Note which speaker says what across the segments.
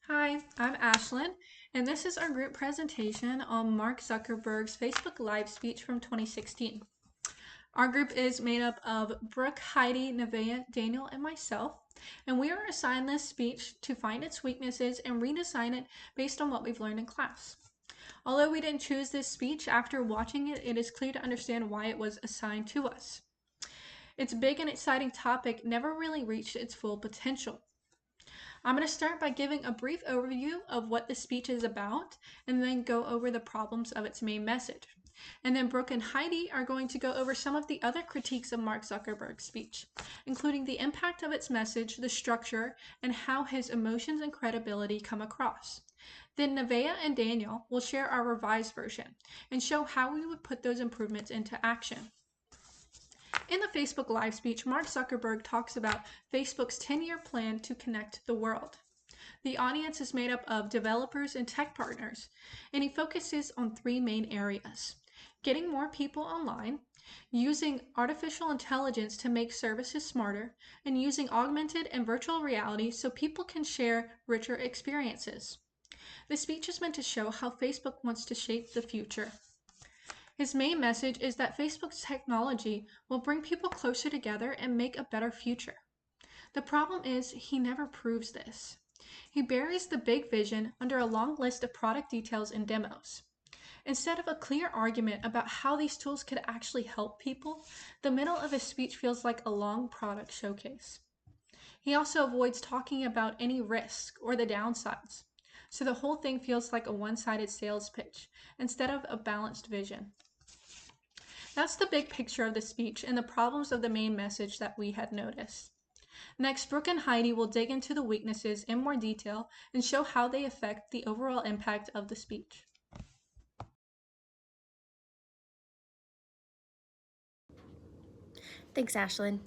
Speaker 1: Hi, I'm Ashlyn, and this is our group presentation on Mark Zuckerberg's Facebook Live speech from 2016. Our group is made up of Brooke, Heidi, Nevaeh, Daniel, and myself, and we are assigned this speech to find its weaknesses and redesign it based on what we've learned in class. Although we didn't choose this speech, after watching it, it is clear to understand why it was assigned to us. Its big and exciting topic never really reached its full potential. I'm going to start by giving a brief overview of what the speech is about and then go over the problems of its main message. And then Brooke and Heidi are going to go over some of the other critiques of Mark Zuckerberg's speech, including the impact of its message, the structure, and how his emotions and credibility come across. Then Nevaeh and Daniel will share our revised version and show how we would put those improvements into action. In the Facebook Live speech, Mark Zuckerberg talks about Facebook's 10-year plan to connect the world. The audience is made up of developers and tech partners, and he focuses on three main areas: getting more people online, using artificial intelligence to make services smarter, and using augmented and virtual reality so people can share richer experiences. The speech is meant to show how Facebook wants to shape the future. His main message is that Facebook's technology will bring people closer together and make a better future. The problem is he never proves this. He buries the big vision under a long list of product details and demos. Instead of a clear argument about how these tools could actually help people, the middle of his speech feels like a long product showcase. He also avoids talking about any risk or the downsides, so the whole thing feels like a one-sided sales pitch instead of a balanced vision. That's the big picture of the speech and the problems of the main message that we had noticed. Next, Brooke and Heidi will dig into the weaknesses in more detail and show how they affect the overall impact of the speech.
Speaker 2: Thanks, Ashlyn.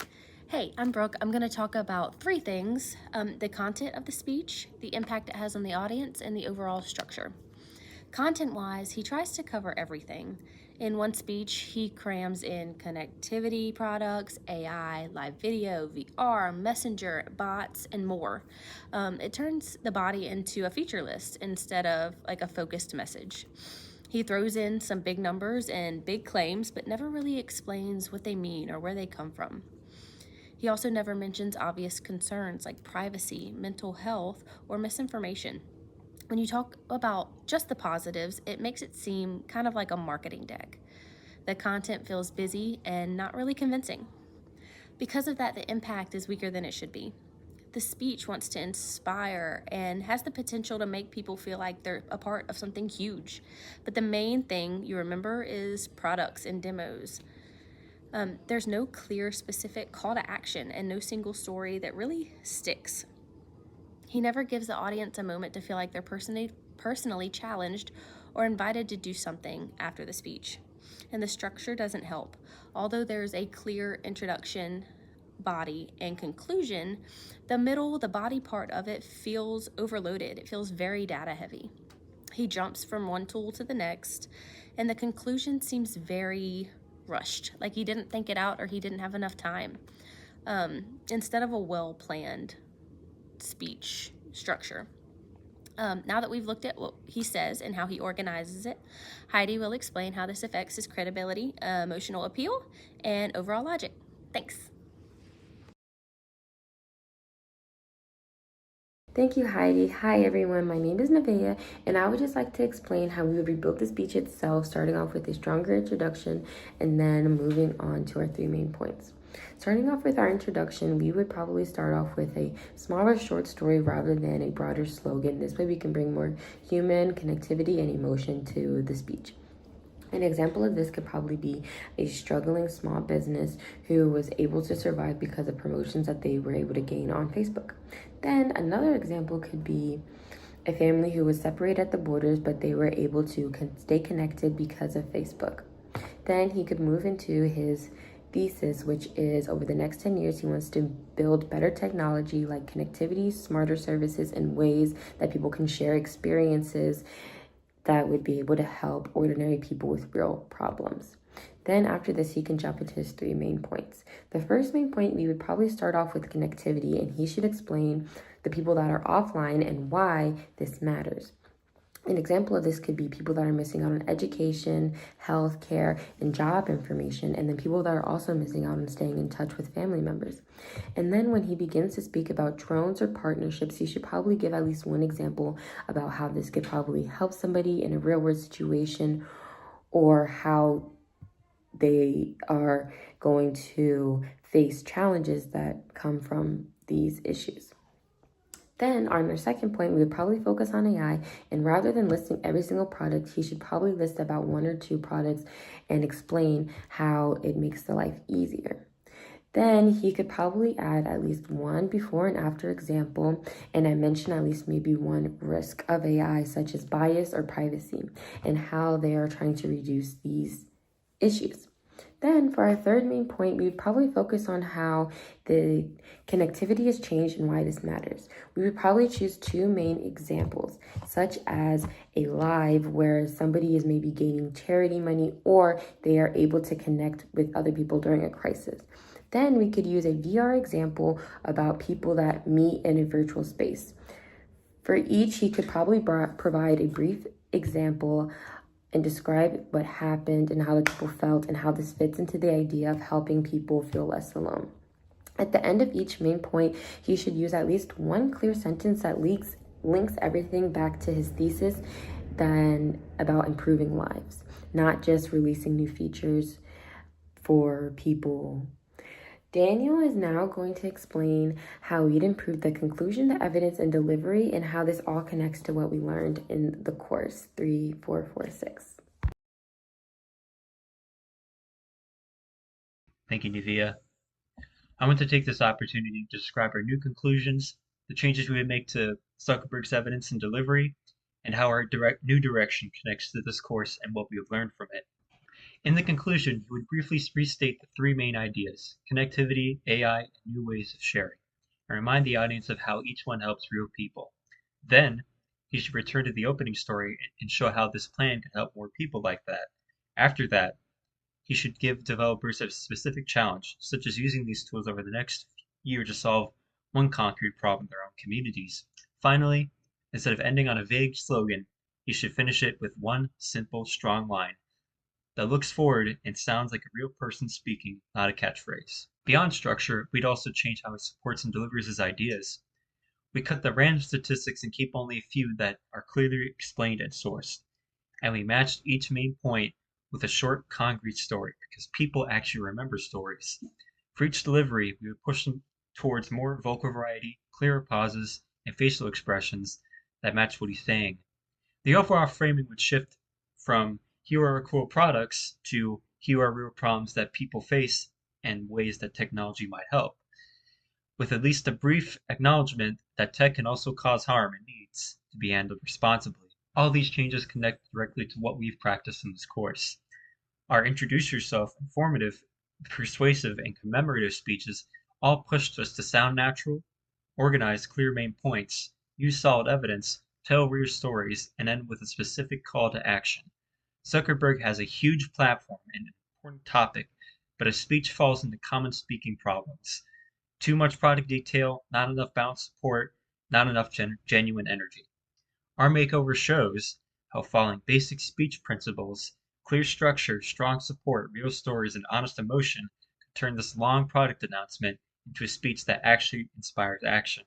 Speaker 2: Hey, I'm Brooke. I'm going to talk about three things: the content of the speech, the impact it has on the audience, and the overall structure. Content-wise, he tries to cover everything. In one speech, he crams in connectivity products, AI, live video, VR, messenger, bots, and more. It turns the body into a feature list instead of like a focused message. He throws in some big numbers and big claims, but never really explains what they mean or where they come from. He also never mentions obvious concerns like privacy, mental health, or misinformation. When you talk about just the positives, it makes it seem kind of like a marketing deck. The content feels busy and not really convincing. Because of that, the impact is weaker than it should be. The speech wants to inspire and has the potential to make people feel like they're a part of something huge. But the main thing you remember is products and demos. There's no clear, specific call to action and no single story that really sticks. He never gives the audience a moment to feel like they're personally challenged or invited to do something after the speech. And the structure doesn't help. Although there's a clear introduction, body, and conclusion, the middle, the body part of it feels overloaded. It feels very data heavy. He jumps from one tool to the next, and the conclusion seems very rushed, like he didn't think it out or he didn't have enough time, instead of a well-planned speech structure. Now that we've looked at what he says and how he organizes it, Heidi will explain how this affects his credibility, emotional appeal, and overall logic. Thanks.
Speaker 3: Thank you, Heidi. Hi, everyone. My name is Nevaeh, and I would just like to explain how we would rebuild the speech itself, starting off with a stronger introduction and then moving on to our three main points. Starting off with our introduction, we would probably start off with a smaller short story rather than a broader slogan. This way, we can bring more human connectivity and emotion to the speech. An example of this could probably be a struggling small business who was able to survive because of promotions that they were able to gain on Facebook. Then another example could be a family who was separated at the borders, but they were able to stay connected because of Facebook. Then he could move into his thesis, which is over the next 10 years, he wants to build better technology like connectivity, smarter services, and ways that people can share experiences that would be able to help ordinary people with real problems. Then after this, he can jump into his three main points. The first main point, we would probably start off with connectivity, and he should explain the people that are offline and why this matters. An example of this could be people that are missing out on education, health care, and job information, and then people that are also missing out on staying in touch with family members. And then when he begins to speak about drones or partnerships, he should probably give at least one example about how this could probably help somebody in a real world situation, or how they are going to face challenges that come from these issues. Then on our second point, we would probably focus on AI, and rather than listing every single product, he should probably list about 1 or 2 products and explain how it makes the life easier. Then he could probably add at least one before and after example, and I mentioned at least maybe one risk of AI, such as bias or privacy, and how they are trying to reduce these issues. Then for our third main point, we would probably focus on how the connectivity has changed and why this matters. We would probably choose 2 main examples, such as a live where somebody is maybe gaining charity money or they are able to connect with other people during a crisis. Then we could use a VR example about people that meet in a virtual space. For each, he could probably provide a brief example and describe what happened and how the people felt and how this fits into the idea of helping people feel less alone. At the end of each main point, he should use at least one clear sentence that links everything back to his thesis then about improving lives, not just releasing new features for people. Daniel is now going to explain how we'd improve the conclusion, the evidence, and delivery, and how this all connects to what we learned in the course 3446.
Speaker 4: Thank you, Nivea. I want to take this opportunity to describe our new conclusions, the changes we would make to Zuckerberg's evidence and delivery, and how our new direction connects to this course and what we have learned from it. In the conclusion, he would briefly restate the 3 main ideas: connectivity, AI, and new ways of sharing, and remind the audience of how each one helps real people. Then, he should return to the opening story and show how this plan could help more people like that. After that, he should give developers a specific challenge, such as using these tools over the next year to solve one concrete problem in their own communities. Finally, instead of ending on a vague slogan, he should finish it with one simple, strong line that looks forward and sounds like a real person speaking, not a catchphrase. Beyond structure, we'd also change how he supports and delivers his ideas. We cut the random statistics and keep only a few that are clearly explained and sourced. And we matched each main point with a short, concrete story, because people actually remember stories. For each delivery, we would push them towards more vocal variety, clearer pauses, and facial expressions that match what he's saying. The overall framing would shift from "here are cool products" to "here are real problems that people face and ways that technology might help," with at least a brief acknowledgement that tech can also cause harm and needs to be handled responsibly. All these changes connect directly to what we've practiced in this course. Our introduce yourself, informative, persuasive, and commemorative speeches all pushed us to sound natural, organize clear main points, use solid evidence, tell real stories, and end with a specific call to action. Zuckerberg has a huge platform and an important topic, but his speech falls into common speaking problems. Too much product detail, not enough balanced support, not enough genuine energy. Our makeover shows how following basic speech principles, clear structure, strong support, real stories, and honest emotion can turn this long product announcement into a speech that actually inspires action.